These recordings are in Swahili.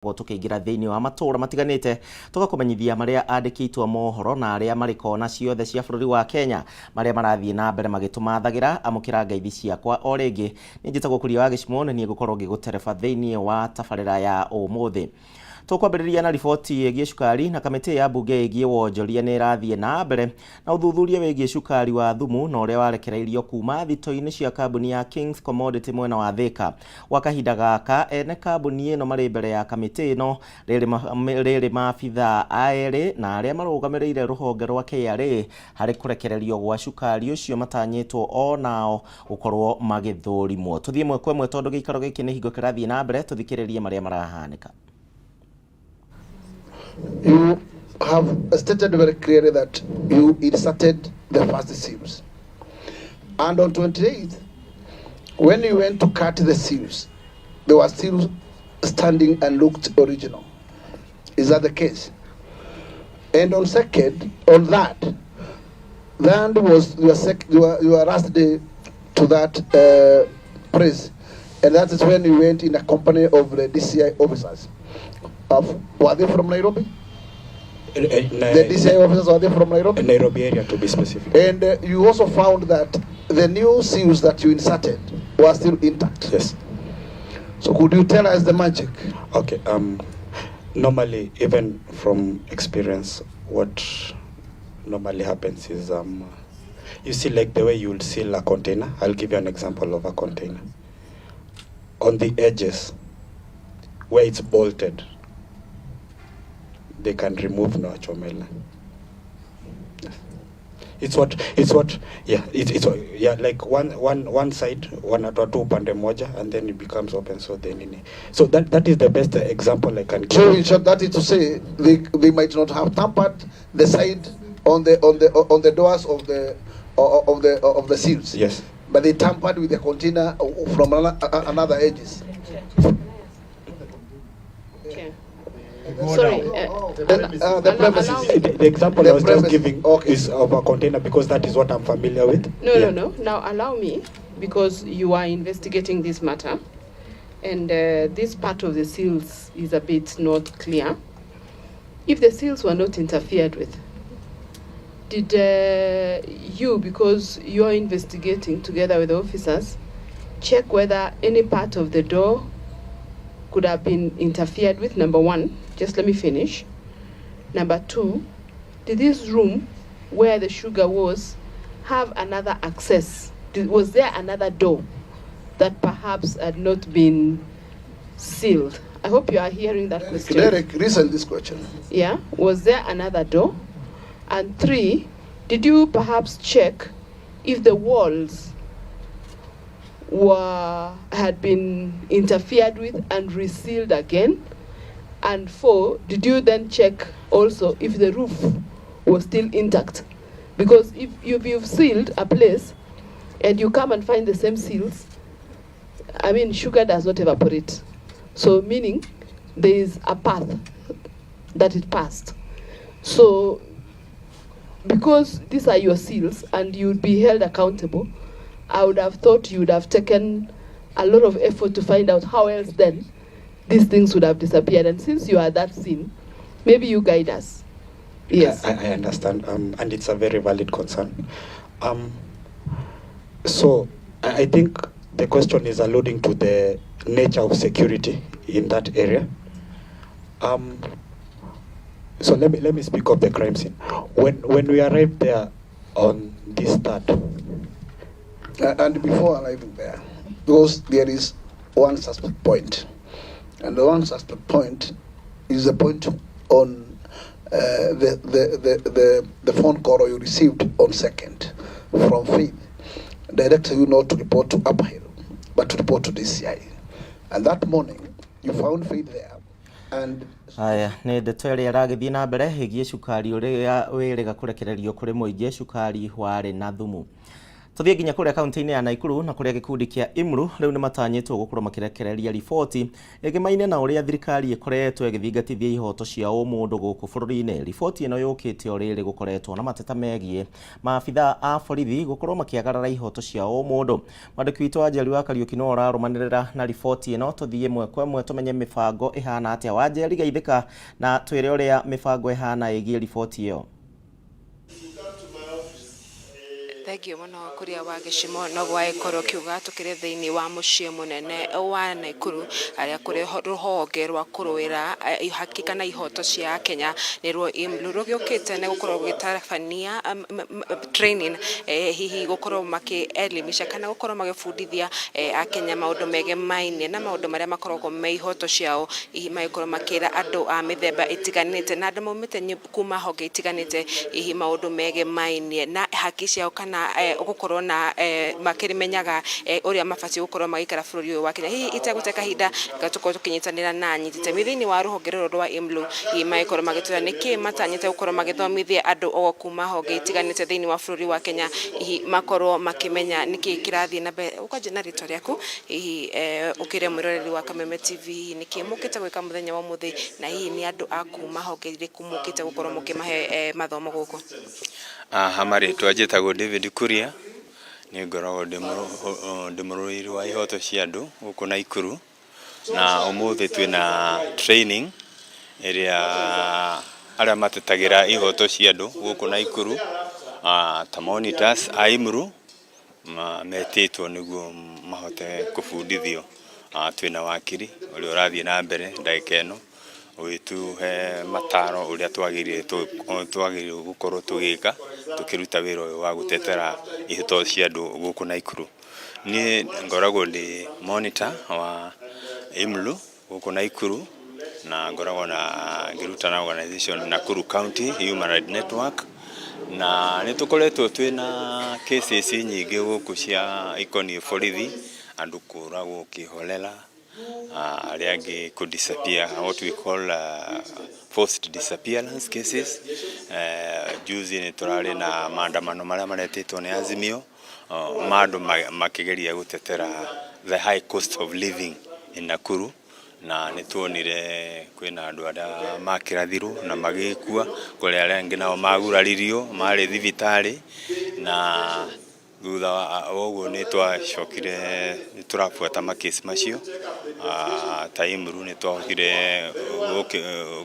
tukiingira thiini wa matura matiganite tugakumenyithia maria andikitwo mohoro na aria mari kona ciothe cia bururi wa Kenya maria marathie na mbere magitumathagira amukira ngeithi ciakwa o ringi ninjitagwo kuria wa gicimo ni gukorwo ngigutereba thiini wa tabarira ya umuthi tukwambiriria na riboti yegie cukari na kamiti ya bunge yegie wonjoria ni irathie na mbere na uthuthuria wegie cukari wa thumu na uria warekereirio kuma thito-ini cia kambuni ya Kings Commodity mwena wa Thika wa kahinda gaka ene kambuni ino mari mbere ya kamiti ino riri maabitha aeri na aria marugamirire ruhonge rwa KRA hari kurekererio gwa cukari ucio matanyitwo onao gukorwo magithurimwo tuthie mwe kwa mwe tondu gikaro giki ni hingo kirathie na mbere tuthikiririe maria marahanika. You have stated very clearly that you inserted the first seals. And on 28th, when you went to cut the seals, they were still standing and looked original. Is that the case? And on second, on that was your last day to that press. And that is when you went in a company of the DCI officers. Were they from Nairobi? The DCI officers, were they from Nairobi? Nairobi area, to be specific. And you also found that the new seals that you inserted were still intact. Yes. So could you tell us the magic? Okay. Normally, even from experience, what normally happens is you see, like the way you will seal a container. I'll give you an example of a container. On the edges, where it's bolted, they can remove no chomela. It's like one side, one at two pande moja, and then it becomes open. So that is the best example I can give. So in short, that is to say they might not have tampered the side on the doors of the seals. Yes. But they tampered with the container from another edges. Sorry, the example I was just giving is of a container because that is what I'm familiar with. No. Now allow me, because you are investigating this matter, and this part of the seals is a bit not clear. If the seals were not interfered with, did you, because you are investigating together with the officers, check whether any part of the door could have been interfered with? Number one, just let me finish. Number two, did this room where the sugar was have another access? Was there another door that perhaps had not been sealed? I hope you are hearing that question. Derek, listen this question. Yeah, was there another door? And three, did you perhaps check if the walls had been interfered with and resealed again? And four, did you then check also if the roof was still intact? Because if you've sealed a place and you come and find the same seals, I mean, sugar does not evaporate. So meaning there is a path that it passed. So because these are your seals and you would be held accountable, I would have thought you would have taken a lot of effort to find out how else then these things would have disappeared. And since you are that scene, maybe you guide us. Yes. I understand, and it's a very valid concern. So I think the question is alluding to the nature of security in that area. So let me speak of the crime scene. When we arrived there on this third. And before arriving there, because there is one suspect point. And the one suspect point is the point on the phone call you received on second from Faith, directing you not to report to Upper Hill, but to report to DCI. And that morning, you found Faith there. And aya ni ndeto iri iragithie na mbere higie cukari uria wiriga kurekererio kuri muingi cukari wari na thumu Tuthie nginya kuria kaunti-ini ya Naikuru na kuria gikundi kia Imru riu ni matanyitwo gukorwo makirekereria riboti igimaine na uria thirikari ikoretwo igithingatithia ihoto cia umundu guku bururi-ini. Riboti ino yukite oriri gukoretwo na mateta megie maabitha a borithi gukorwo makiagarara ihoto cia umundu. Mwandiki witu Wanjeri wa Kariuki no ararumanirira na riboti ino. Tuthie imwe kwa imwe tumenye mibango ihana atia. Wanjeri geithika na twire uria mibango ihana igie riboti iyo. Thengio muno kuria wa gicimo no gwaikorwo kiuga tukire thiini wa mucii munene wa Naikuru aria kuri ruhonge rwa kuruira haki kana ihoto cia Kenya nirwo Imlu rugiukite ne gukorwo gitarafania training hihi gukorwo makielimisha kana gukorwo magifundithia Akenya maundu megemaine na maundu maria makoragwo me ihoto ciao hihi magikorwo makira andu a mithemba itiganite na andu maumite kuma honge itiganite hihi maundu megemaine na haki ciao kana gukorwo na makirimenyaga uria mabati gukorwo magikara bururi uyu wa Kenya. Hihi itaguteka hinda gatukorwo tukinyitanira na nyitite mithini wa ruhonge rwa Imlu imagikorwo magitwira niki matanyite gukorwo magithomithia andu o kuma honge itiganite thiini wa bururi wa Kenya hihi makorwo makimenya niki kirathie na mbere. Ukaje na rito riaku hihi ukire mwiroreri wa Kameme TV niki mukite gwika muthenya wa muthi na hihi ni andu a kuma honge iriku mukite gukorwo mukimahe mathomo guku? Hamari twajitagwo David Kuria ni ngoragwo ndi murũiri wa ihoto cia andu guku Naikuru na umuthi twina training iria aria matetagira ihoto cia andu guku Naikuru ta monitors a Imru metitwo niguo mahote kubundithio. Twina wakiri uria urathie na mbere ndagika ino ugituhe mataro uria twagiriire gukorwo tugika tukiruta wira uyu wa gutetera ihoto cia andu guku Naikuru. Ni ngoragwo ndi monitor wa Imlu guku Naikuru na ngoragwo na ngiruta na organization Nakuru County Human Rights Network na nitukoretwo twina cases nyingi guku cia ikoni borithi andu kuragwo kiholela aria could disappear, what we call forced disappearance cases. Juzi ni turari na maandamano maria maretitwo ni Azimio mandu makigeria gutetera the high cost of living in Nakuru na nituonire kwina andu aria makirathirwo na magikua kuri aria ngi nao maguraririo mari thibitari na thutha wa uguo ni twacokire turafuata makesi macio ta Imru ni twahotire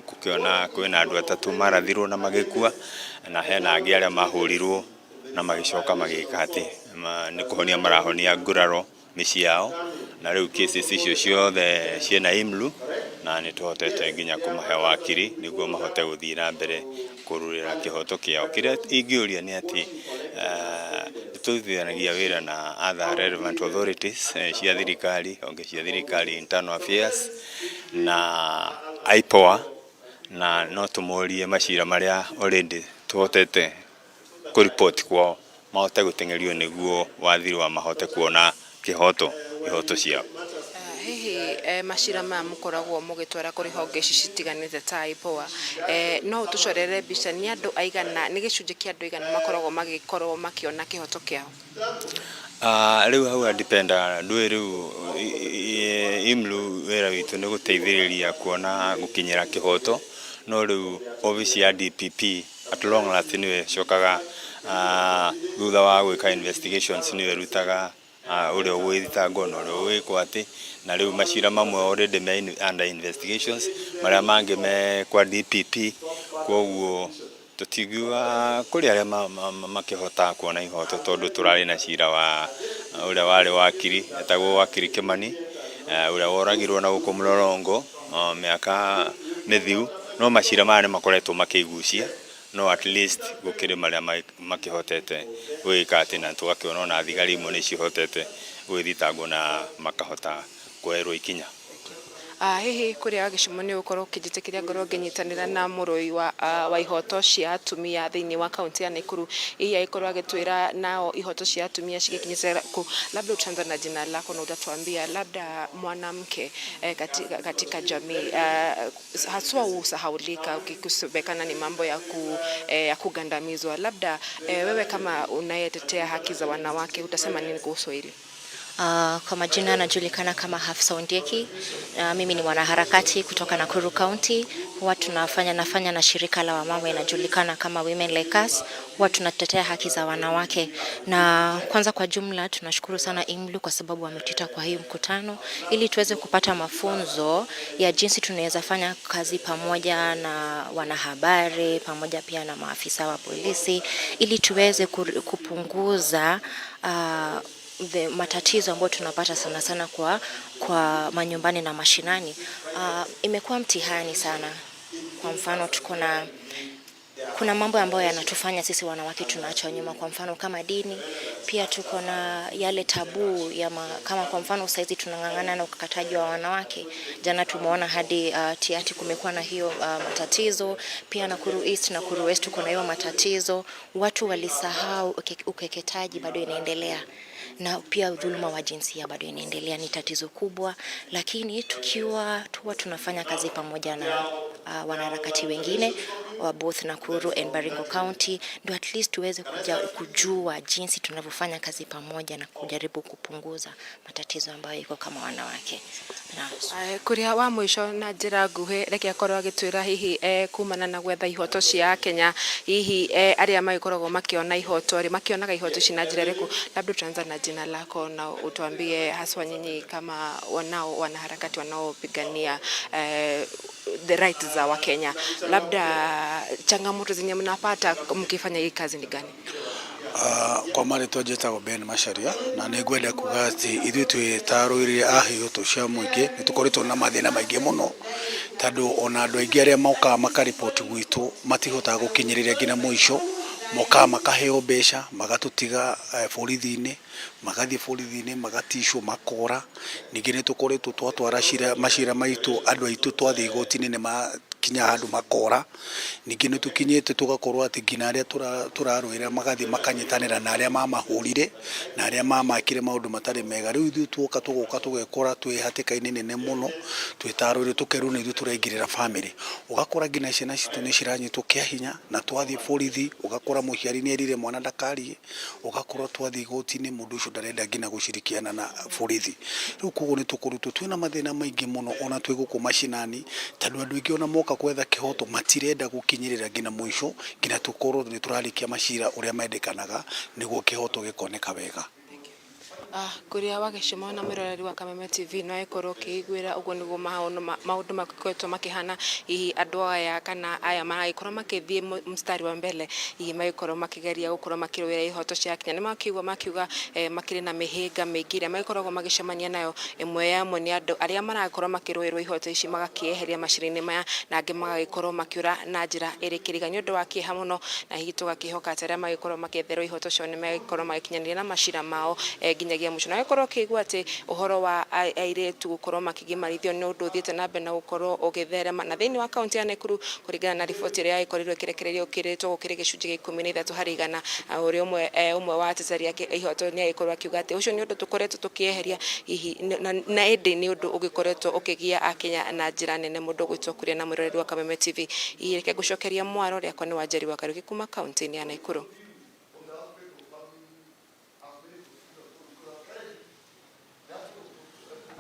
gukiona kwina andu atatu marathirwo na magikua na hena angi aria mahurirwo na magicoka magika ati ni kuhonia marahonia nguraro micii yao na riu cases icio ciothe ciena Imlu na ni tuhotete nginya kumahe wakiri niguo mahote guthii na mbere kururira kihoto kiao. Kiria ingiuria ni ati tuthithanagia wira na other relevant authorities cia thirikari, honge cia thirikari, internal affairs na IPOA na no tumurie macira maria already tuhotete ku report kwao mahote gutengerio niguo wathiru wa mahote kuona ihoto ciao. Hihi macira ma mukoragwo mugitwara kuri honge citiganite ta IPOA no utucorere mbica ni andu aigana ni gicunje kia andu aigana makoragwo makiona kihoto kiao? Riu hau dependa ndui riu Imlu wera witu ni guteithiriria kuona gukinyira kihoto no riu office ya DPP at long last niwe cokaga thutha wa gwika investigations niwe rutaga uria gwithitangwo no uria wikwati na riu macira mamwe already me under investigations maria mangi me kwa DPP koguo tutigiwa kuri aria makihota kuona ihoto tondu turari na cira wa uria wari wakiri etagwo wakiri Kimani uria woragirwo na guko Mlolongo miaka mithiu no macira mane makoretwo makigucia no at least gukiri maria makihotete gwika ati na tugakiona na thigari imwe ni cihotete gwithitangwo na makahota kwerwo ikinya. Hihi kuria gicimo ni ukorwo kijitekiria ngoro nginyitanira na murui wa ihoto cia atumia thiini wa kaunti ya Nakuru iya ikorwo agitwira nao ihoto cia atumia cikikinyira ku labda utaanza na jina lako na utatuambia labda mwanamke katika jamii haswa usahaulika ukikusemekana ni mambo ya kugandamizwa, labda wewe kama unayetetea haki za wanawake utasema nini kuhusu hili? Kwa majina najulikana kama Hafsa Ondieki. Mimi ni mwanaharakati kutoka Nakuru County. Huwa nafanya na shirika la wamama inajulikana kama Women Like Us. Huwa tunatetea haki za wanawake. Na kwanza kwa jumla tunashukuru sana IMLU kwa sababu wametuita kwa hii mkutano ili tuweze kupata mafunzo ya jinsi tunaweza fanya kazi pamoja na wanahabari, pamoja pia na maafisa wa polisi ili tuweze kupunguza matatizo ambayo tunapata sana kwa manyumbani na mashinani. Imekuwa mtihani sana. Kwa mfano kuna mambo ambayo yanatufanya sisi wanawake tunaachwa nyuma, kwa mfano kama dini, pia tuko na yale tabu kama kwa mfano saizi tunangangana na ukakataji wa wanawake. Jana tumeona hadi tiati kumekuwa na hiyo matatizo, pia Nakuru East na Nakuru West kuna hiyo matatizo. Watu walisahau ukeketaji bado inaendelea. Na pia dhuluma wa jinsia bado inaendelea, ni tatizo kubwa, lakini tukiwa tunafanya kazi pamoja na wanaharakati wengine wa both Nakuru and Baringo County, ndio at least tuweze kujua jinsi tunavyofanya kazi pamoja na kujaribu kupunguza matatizo ambayo iko kama wanawake. Kuria wa mwisho na njira nguhi reke akorwo agitwira hihi kumana na gwetha ihoto cia Kenya, hihi aria magikoragwo makiona ihoto makionaga ihoto cina njira riku, labda tuanza na jina lako na utuambie haswa nyinyi kama wanaharakati wanaopigania the rights za Wakenya, labda changamoto zenye mnapata mkifanya hii kazi ni gani? Kwa mali twajeta Ben Masharia na negwenda kugati ithu twitaruire ahihoto cia muingi nitukoritwo na mathina maingi muno tando ona andu aingi aria mauka makaripoti gwitu matihotaga gukinyiriria ngina muico, moka makaheo mbeca magatutiga borithi-ini, magathie borithi-ini magatishwo makora. Ningi nitukoritwo twatwara macira maitu andu aitu twathie igoti-ini ni kinya handu makora. Ningi nitukinyite tugakorwo ati ngina aria turaruira magathie makanyitanira na aria mamahurire na aria mamakire maundu matari mega. Riu ithu tuoka tugekora twi hatika-ini nene muno, twitaruire tukeru na ithu turengirira family. Ugakora ngina ciana citu ni ciranyitwo kia hinya na twathie borithi, ugakora muciari ni erire mwana ndakarie, ugakora twathie igoti-ini mundu ucio ndarenda ngina gucirikiana na borithi. Riu koguo nitukurutwo twina mathina maingi muno ona twi guku mashinani tondu andu aingi ona moka kwetha kihoto matirenda gukinyirira ngina muico, ngina tukorwo ni turarikia macira uria mendekanaga niguo kihoto gikoneka wega. Kuria wa gicimo na miroreri wa Kameme TV no ikorwo kiigwira uguo niguo maundu makoretwo makihana hihi andu aya kana aya maragikorwo makithie mstari wa mbele hihi magikorwo makigeria gukorwo makirwira ihoto cia Kenya, ni makiuga makiri na mihinga mingi iria magikoragwo magicemania nayo. Imwe yamo ni andu aria maragikorwo makirwirwo ihoto ici magakieheria macira-ini maya na angi magagikorwo makiura na njira irikiriga ni undu wa kieha muno, na hihi tugakihoka ati aria magikorwo makitherwo ihoto cio ni magikorwo magikinyanira na macira mao nginyagia muco. Na gikorwo kigwa ati uhoro wa airetu gukorwo makigimarithio ni undu thiete na mbere na gukorwo ugitherema na thiini wa kaunti ya Nakuru kuringana na riboti iria ikorirwo kirekererio kiritwo gukiri gicunji gia 13 harĩ 100. Uri umwe wa ateteria ihoto ni agikorwo akiuga ati ucio ni undu tukoretwo tukieheria hihi na indi ni undu ugikoretwo ukigia Akenya na njira nene. Mundu gwitwo kuria na mwiroreri wa Kameme TV ireke gucokeria mwaro riakwa ni Wanjeri wa Karuki kuma kaunti ya Nakuru.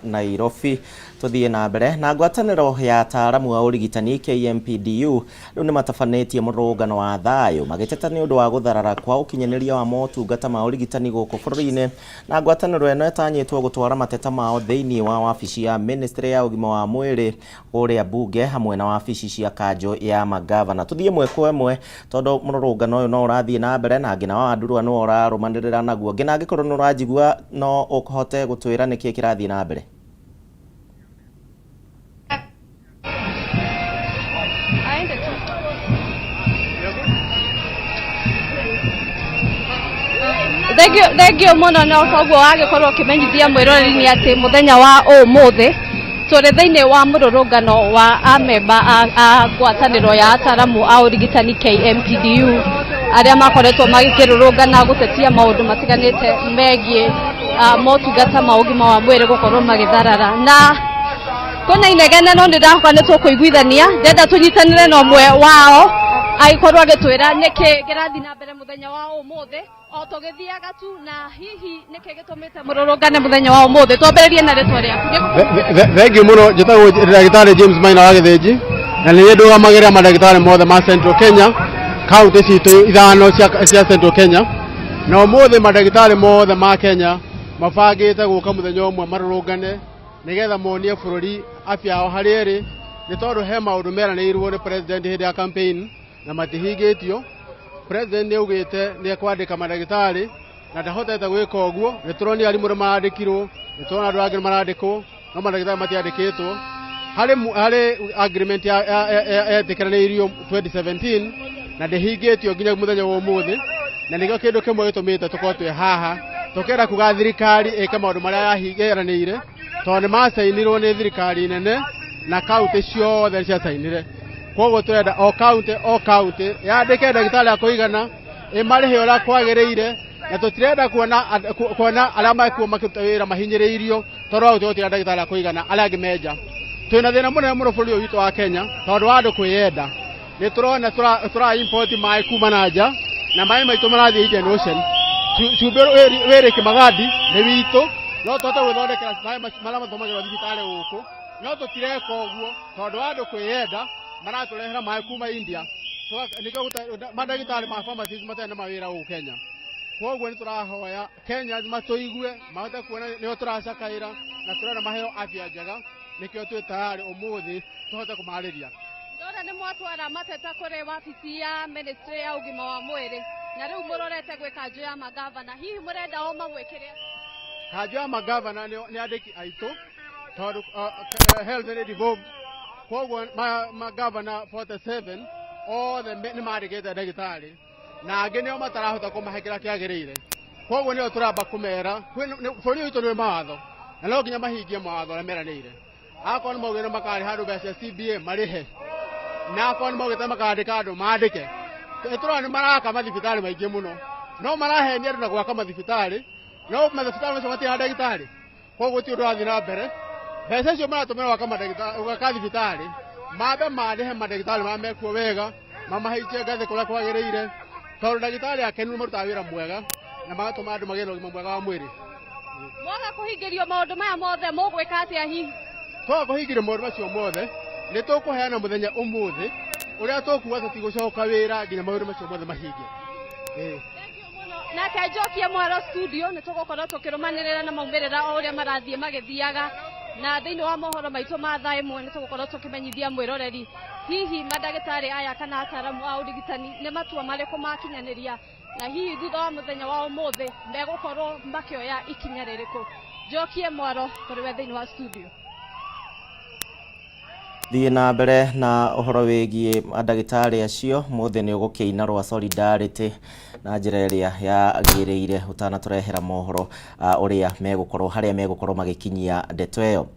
Nairobi tuthie na mbere na ngwataniro ya ataaramu wa urigitani KMPDU riu ni matabanetie murungano wa thayo magiteta ni undu wa gutharara kwa ukinyaniria wa motungata ma urigitani guku bururi-ini, na ngwataniro eno etanyitwo gutwara mateta mao thiini wa wabici ya ministry ya ugima wa mwiri uria bunge hamwe na wabici cia kanjo ya magavana. Tuthie mwe kwa mwe tondu murungano uyu no urathie na mbere na ngina wa ndurua no urarumanirira naguo. Ngina angikorwo no urajigua no ukohote gutwira niki kirathie na mbere. Thengio muno no koguo agikorwo kimenyithia mwiroreri ni ati muthenya wa umuthi tore thiini wa mururungano wa amemba a ngwataniro ya ataramu a urigitani KMPDU aria makoretwo magikirurungana gutetia maundu matiganite megie motungata ma ugima wa mwiri gukorwo magitharara na kona inegene no ndirahoka ni tukuiguithania ndenda tunyitanire no mwe wao aikorwo agitwira niki girathi na mbere muthenya wa umuthi o tugithiaga tu na hihi niki gitumite mururungane muthenya wa umuthi twambererie na ritwa riaku thengi muno njitagwo ndagitari James Maina wa Githinji na ni ndugamagira madagitari mothe ma Central Kenya county citu ithano cia Central Kenya na umuthi madagitari mothe ma Kenya mabangite guka muthenya umwe marurungane nigetha monie bururi afya ao hariri ni tondu he maundu meranirwo ni president hindi ya campaign na matihingitio president ni ugite ni ekwandika madagitari na ndahotete gwika uguo ni turoni arimu marandikirwo ni turona andu angi marandikwo no madagitari matiandikitwo hari agreement ya etikiranirio 2017 na ndihingitio nginya muthenya wa umuthi na nikio kindu kimwe gitumite tukorwo twi haha tukera kuga thirikari eke maundu maria yahigeranire tondu masainirwo ni thirikari nene na county ciothe cia sainire koguo turenda o county yandike ndagitari akuigana imarihe ora kwagiriire na tutirenda kuona aria makuo makiruta wira mahinyiriirio tondu au tutira ndagitari akuigana aria angi meja twina thina munene muno bururi witu wa Kenya tondu wa andu kwiyenda ni turona tura import mai kuma nanja na mai maitu marathi Indian Ocean cubero were kimagadi ni witu no tota guthondekera mai marama thomagirwo thibitari guku no tutireka uguo tondu wa andu kwiyenda maraturehera mai kuma India nikio madagitari ma pharmacies matenda mawira guku Kenya koguo ni turahoya Kenya matuigue mahote kuona ni turacakaira na turona maheo afya njega nikio twi tayari umuthi tuhote kumariria ndora ni mwatwara mateta kuri wabici ya ministry ya ugima wa mwiri na riu murorete gwika nju ya magavana hihi murenda o magwikire kanju ya magavana ni andiki aitu tondu health and devolve koguo magavana 47 othe ni marigite ndagitari na angi nio matarahota kumahekera kiagiriire koguo nio turamba kumera buri witu ni mawatho na no nginya mahingie mawatho aria meranire akwa ni maugire makari handu mbeca CBA marihe na akwa ni maugite makandika andu mandike itura ni maraka mathibitari maingi muno no marahenia andu na gwaka mathibitari no mathibitari macio matiha ndagitari koguo ti undu wathi na mbere mbeca icio maratumira gwaka thibitari mambe marihe madagitari mamekuo wega mamahaikie ngathi kuria kwagiriire tondu ndagitari akenu marutaga wira mwega na magatuma andu magire ugima mwega wa mwiri mwaga kuhingirio maundu maya mothe mugwika atia hihi twaga kuhingirio maundu macio mothe ni tukuheana muthenya umuthi uria tukuga tutigucoka wira nginya maundu macio mothe mahinge na kajokia mwaro studio ni tugukorwo tukirumanirira na maumirira o uria marathie magithiaga na thiini wa mohoro maitu ma thaa imwe ni tugukorwo tukimenyithia mwiroreri hihi madagitari aya kana ataramu a urigitani ni matua mariku makinyaniria na hihi thutha wa muthenya wa umuthi megukorwo makioya ikinya ririku jokie mwaro kuri we thiini wa studio thie na mbere na uhoro wigie madagitari acio mothe ni ugukiina rwa solidarity na njira iria yagiriire utana turehera mohoro uria megukorwo haria megukorwo magikinyia ndeto iyo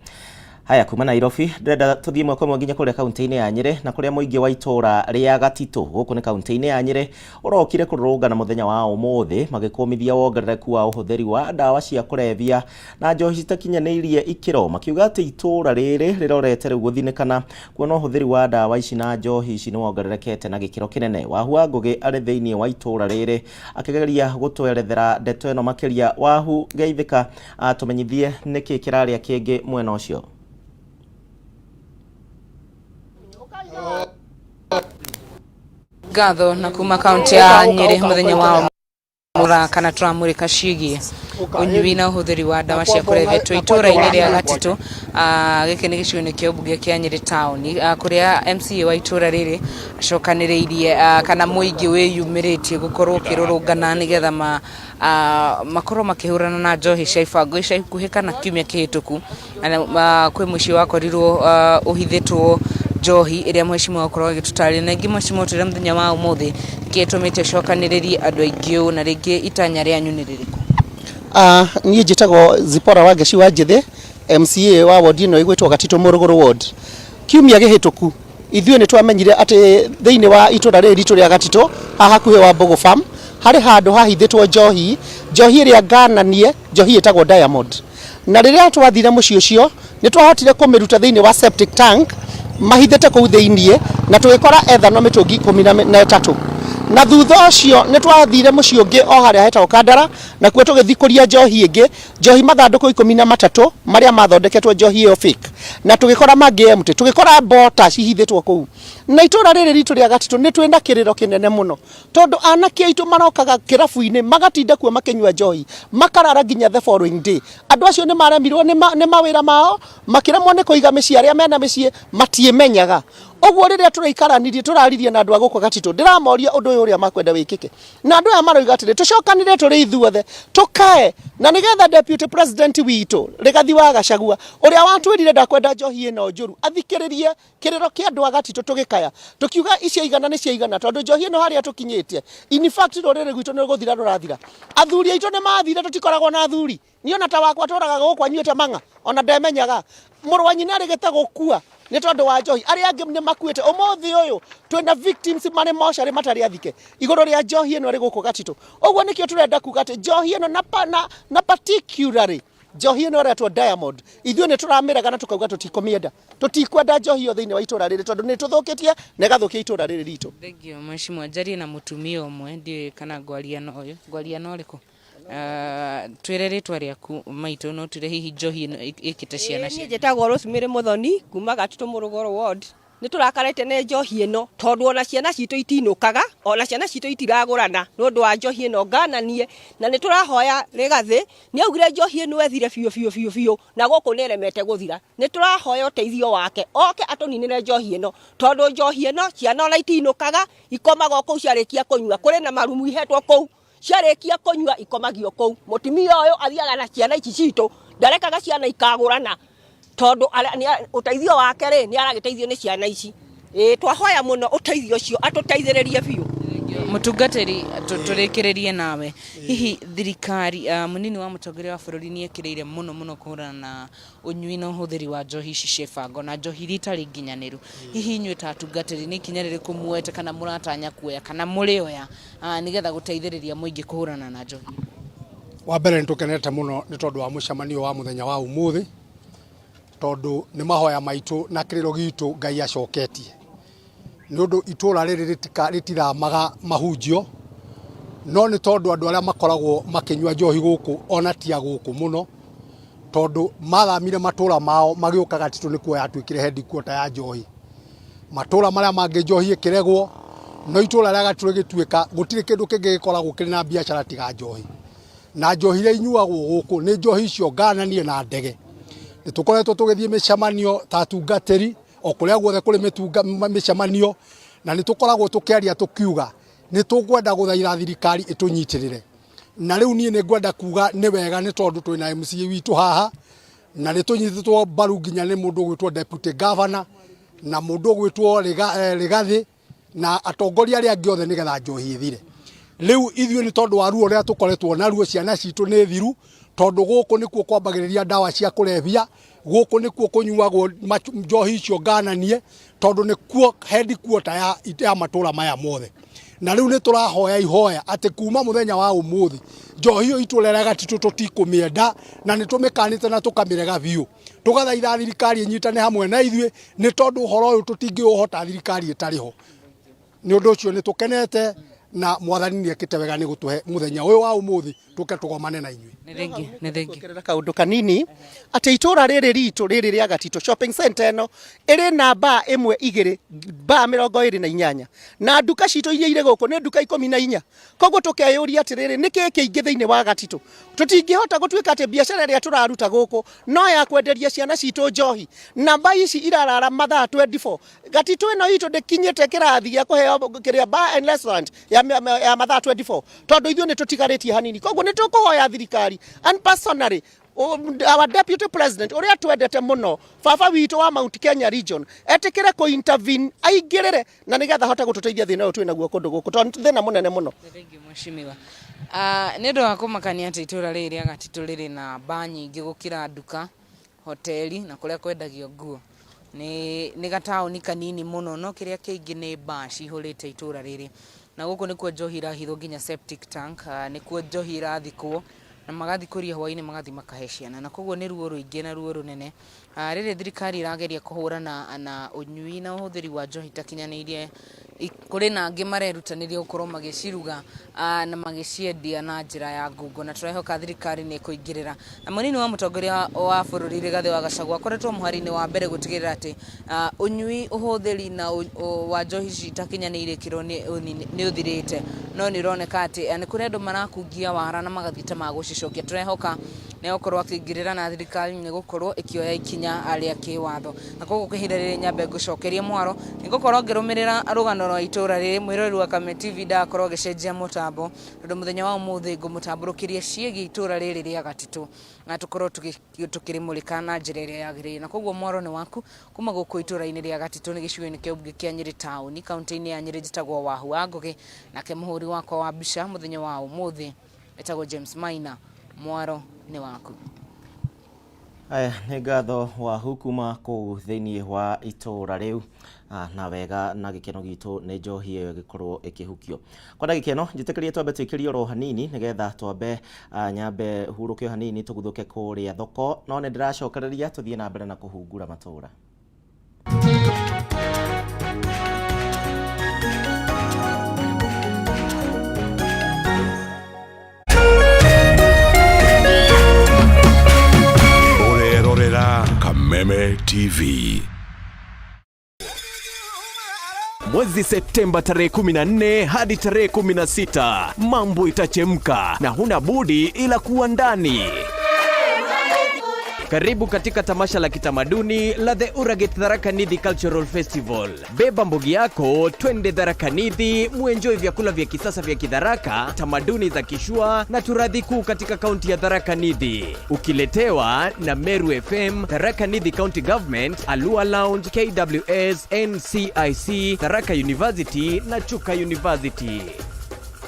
haya kuma Nairobi ndenda tuthie mwako mwe nginya kuria kaunti-ini ya Nyeri na kuria muingi wa itura ria Gatito guku ni kaunti-ini ya Nyeri urokire kurunga na muthenya wa umuthi magikumithia wongerereku wa uhuthiri wa dawa cia kurevia na njohi citakinyanirie ikiro makiuga ati itura riri rirorete riu guthinikana kuona uhuthiri wa dawa ici na njohi ici ni wongererekete na gikiro kinene Wahu Ngugi ari thiini wa itura riri akigeria gutwerethera ndeto ino makiria Wahu geithika atumenyithie niki kiraria kingi mwena ucio Gatho na kuma kaunti ya Nyeri muthenya wa mura kana turamurika cigie unyui na uhuthiri wa dawa cia kurevia itura-ini ria Gatito giki ni gicigo-ini kia ubunge kia Nyeri town kuria MCA wa itura riri acokaniriirie kana muingi wiyumiritie gukorwo kirurungana nigetha makorwo makihurana na njohi cia ibango ica ikuhi kana kiumia kihituku kwi muici wakorirwo uhithitwo njohi iria mheshimiwa okorwo agitutari na ingi mheshimiwa tira muthenya wa umuthi kitumite cokaniririe andu aingi na ringi itanya ria nyuniririku niĩ njĩtagwo Zipora wa Ngeci wa Njĩthĩ MCA wa ward ino igwetwo Gatito Morogoro ward kiumia gihituku ithuĩ nĩ twamenyire atĩ thĩinĩ wa itũra rĩrĩ ritũ rĩa Gatito hakuhĩ wa Mbogo Farm harĩ handũ hahithĩtwo njohi ĩrĩa ngananie, njohi ĩtagwo Diamond, na rĩrĩa twathire mũciĩ ũcio nĩ twahotire kũmĩruta thĩinĩ wa septic tank mahithĩte kũu thĩinĩ na tũgĩkora ethano mĩtũngi 13 na thutha ũcio nĩ twathire mũciĩ ũngĩ o harĩa hetagwo Kandara na kuo tũgĩthikũria njohi ĩngĩ, njohi mathandũkũ 13 marĩa mathondeketwo njohi ĩyo fake na tũgĩkora mangĩ empty, tũgĩkora bota cihithĩtwo kũu. Na itũra rĩrĩ ritũ rĩa Gatito nĩ twĩna kĩrĩro kĩnene mũno tondũ anake aitũ marokaga kĩrabu-inĩ magatinda kuo makĩnyua njohi makarara nginya the following day. Andũ acio nĩ maremirwo nĩ mawĩra mao, makĩremwo nĩ kũiga mĩciĩ, arĩa mena mĩciĩ matiĩmenyaga. Ũguo rĩrĩa tũraikaranirie tũraririe na andũ a gũkũ Gatito ndĩramoria ũndũ ũyũ ũrĩa makwenda wĩkĩke, na andũ aya maroiga atĩrĩ tũcokanire tũrĩ ithuothe tũkae na nĩgetha deputy president witũ Rigathi wa Gachagua ũrĩa watwĩrire ndakwenda njohi ĩno njũru athikĩrĩrie kĩrĩro kĩa andũ a Gatito tũgĩkaya tũkiuga icio igana nĩ ciaigana tondũ njohi ĩno harĩa tũkinyĩtie in fact rũrĩrĩ rwitũ nĩ rũgũthira rũrathira. Athuri aitũ nĩ mathire, tũtikoragwo na athuri. Niona ta wakwa tũraga gũkũ anyuĩte mang'a ona ndemenyaga mũrũ wa nyina arĩgĩte gũkua nĩ tondũ wa njohi, arĩa angĩ nĩ makuĩte. Ũmũthĩ ũyũ twĩna victims marĩ mocarĩ matarĩ athike igũrũ rĩa njohi ĩno ĩrĩ gũkũ Gatito. Ũguo nĩkĩo tũrenda kuga atĩ njohi ĩno na particularly njohi ĩno ĩretwo Diamond ithuĩ nĩ tũramĩrega na tũkauga tũtikũmĩenda, tũtikwenda njohi ĩyo thĩinĩ wa itũra rĩrĩ tondũ nĩ tũthũkĩtie na ĩgathũkia itũra rĩrĩ ritũ. Thengio mheshimiwa, njarie na mũtumia ũmwe ndiũĩ kana ngwaria na ũrĩkũ. Twĩre rĩtwa rĩaku maitũ no tũre hihi njohi ĩkĩte ciana cia. Njĩtagwo Rosemary Muthoni kuma Gatito Morogoro ward. Nĩ tũrakarĩte nĩ njohi ĩno tondũ ona ciana citũ itinũkaga, ona ciana citũ itiragũrana nĩ ũndũ wa njohi ĩno ngananie, na nĩ tũrahoya Rigathi nĩ augire njohi ĩno ethire biũ na gũkũ nĩ remete gũthira. Nĩ tũrahoya ũteithio wake oke atũninĩre njohi ĩno tondũ njohi ĩno ciana ona itinũkaga ikomaga kũu ciarĩkia kũnyua, kũrĩ na marumu ihetwo kũu ciarĩkia kũnyua ikomagio kũu. Mũtumia ũyũ athiaga na ciana ici citũ ndarekaga ciana ikagũrana tondũ ũteithio wake rĩ nĩ aragĩteithio nĩ ciana ici. Twahoya mũno ũteithio ũcio atũteithĩrĩrie biũ. Mũtungatĩri tũrĩkĩrĩrie nawe hihi thirikari mũnini wa mũtongoria wa bũrũri nĩ ekĩrĩire mũno kũhũrana na ũnyui na ũhũthĩri wa njohi ici cia bango na njohi iria itarĩ nginyanĩru. Hihi inyuĩ ta atungatĩri nĩ ikinya rĩrĩkũ muoete kana mũratanya kuoya kana mũrĩ oya nĩgetha gũteithĩrĩria mũingĩ kũhũrana na njohi? Wa mbere nĩ tũkenete mũno nĩ tondũ wa mũcemanio wa mũthenya wa ũmũthĩ tondũ nĩ mahoya maitũ na kĩrĩro gitũ Ngai acoketie. Nĩ ũndũ itũra rĩrĩ rĩtiramaga mahunjio no nĩ tondũ andũ arĩa makoragwo makĩnyua njohi gũkũ ona ti gũkũ mũno tondũ mathamire matũra mao magĩũka Gatito nĩ kuoya atuĩkire headquarter ya njohi. Matũra marĩa mangĩ njohi ĩkĩregwo no itũra rĩa Gatito rĩgĩtuĩka gũtirĩ kĩndũ kĩngĩ gĩkoragwo kĩrĩ na biacara tiga njohi, na njohi iria inyuagwo gũkũ nĩ njohi icio ngananie na ndege. Nĩ tũkoretwo tũgĩthiĩ mĩcemanio ta atungatĩri o kũrĩa guothe kũrĩ mĩcemanio na nĩ tũkoragwo tũkĩaria tũkiuga nĩ tũkwenda gũthaitha thirikari ĩtũnyitĩrĩre. Na rĩu niĩ nĩ ngwenda kuga nĩ wega nĩ tondũ twĩna MCA witũ haha na nĩ tũnyitĩtwo mbaru nginya nĩ mũndũ ũgwĩtwo deputy governor na mũndũ ũgwĩtwo Rigathi na atongoria arĩa angĩ othe nĩgetha njohi ĩthire. Rĩu ithuĩ nĩ tondũ wa ruo rũrĩa tũkoretwo naruo ciana citũ nĩ thiru tondũ gũkũ nĩkuo kwambagĩrĩria ndawa cia kũrebia, gũkũ nĩkuo kũnyuagwo njohi icio ngananie tondũ nĩkuo headquarter ya matũra maya mothe. Na rĩu nĩ tũrahoya ihoya atĩ kuma mũthenya wa ũmũthĩ njohi ĩyo itũra rĩa Gatito tũtikũmĩenda na nĩ tũmĩkanĩte na tũkamĩrega biũ. Tũgathaitha thirikari ĩnyitane hamwe na ithuĩ nĩ tondũ ũhoro ũyũ tũtingĩũhota thirikari ĩtarĩ ho. Nĩ ũndũ ũcio nĩ tũkenete na mwathani nĩ ekĩte wega nĩ gũtũhe mũthenya ũyũ wa ũmũthĩ tũke tũgomane na inyuĩ. Nĩ thengi kaũndũ kanini atĩ itũra rĩrĩ ritũ rĩrĩ rĩa Gatito shopping center ĩno ĩrĩ na baa 1 baa 28 na nduka citũ iria irĩ gũkũ nĩ nduka 14. Koguo tũkeyũria atĩrĩrĩ nĩkĩ kĩingĩ thĩinĩ wa Gatito. Tũtingĩhota gũtuĩka atĩ biacara ĩrĩa tũraruta gũkũ no ya kwenderia ciana citũ njohi. Namba ici irarara mathaa 24. Gatito ĩno itũ ndĩkinyĩte kĩrathi gĩa kũheo kĩrĩa bar and restaurant ya mathaa 24 tondũ ithuĩ nĩ tũtigarĩtie hanini. Koguo nĩ tũkũhoya thirikari and personally our deputy president ũrĩa twendete mũno baba witũ wa Mount Kenya region etĩkĩre kũ intervene aingĩrĩre na nĩgetha hote gũtũteithia thĩna ũyũ twĩnaguo kũndũ gũkũ tondũ thĩna mũnene mũno. Thengi mheshimiwa. Nĩ ũndũ wa kũmakania atĩ itũra rĩrĩ rĩa Gatito rĩrĩ na baa nyingĩ gũkĩra nduka hoteli na kuria kwendagio nguo ni gataoni kanini muno no kiria kiingi ni bar cihurite itura riri na guku nikuo njohi irahithwo nginya septic tank nikuo njohi irathikwo na magathikuria hwaini magathi makahe ciana na koguo ni ruo ruingi na ruo runene riri thirikari irageria kuhurana na unyui na uhuthiri wa njohi takinyanirie kuri na angi marerutaniria gukorwo magiciruga na magiciendia na njira ya ngungo na turahoka thirikari ni kuingirira na munini wa mutongoria wa bururi Rigathi wa Gachagua akoretwo muhari-ini wa mbere gutigirira ati unyui uhuthiri na wa njohi citakinyaniire kiro ni uthirite no ni roneka ati ni kuri andu marakungia wara na magathita magucicokia turahoka ne okorwo akingirira na thirikari ni gukorwo ikioya ikinya aria kiwatho na koguo kihirira nyambe gucokeria mwaro ni gukorwo ngirumirira rugano rwa itura riri mwirori wa Kameme TV ndakorwo gicenjia mutambo tondu muthenya wa umuthi ngumutamburukirie ciegi itura riri ria Gatito na tukorwo tukirimulika na njira iria yagirire na koguo mwaro ni waku kuma guku itura-ini ria Gatito ni gicigo-ini kia ubunge kia Nyeri town kaunti-ini ya Nyeri njitagwo Wahu wa Ngugi na ke muhuri wakwa wa mbica muthenya wa umuthi etagwo James Maina mwaro ni waku. Aya nĩ ngatho Wahu kuma kũu thĩinĩ wa itura riu na wega na gĩkeno gitu nĩ njohi ĩyo ĩgĩkorwo ĩkĩhukio kwa gĩkeno njĩtĩkĩrie twambe twĩkĩrie oro hanini nĩgetha twambe nyambe hurũke hanini tũguthũke kũrĩa thoko no nĩ ndĩracokereria tũthiĩ na mbere na kũhungura matũra. Kameme TV. Mwezi Septemba tarehe 14 hadi tarehe 16 mambo itachemka na huna budi ila kuwa ndani. Karibu katika tamasha la kitamaduni la The Uraget Tharaka-Nithi Cultural Festival. Beba mbugi yako, twende Tharaka-Nithi, muenjoy vyakula vya kisasa vya Kitharaka, tamaduni za Kishua na turadhi kuu katika kaunti ya Tharaka-Nithi. Ukiletewa na Meru FM, Tharaka-Nithi County Government, Alua Lounge, KWS, NCIC, Tharaka University na Chuka University.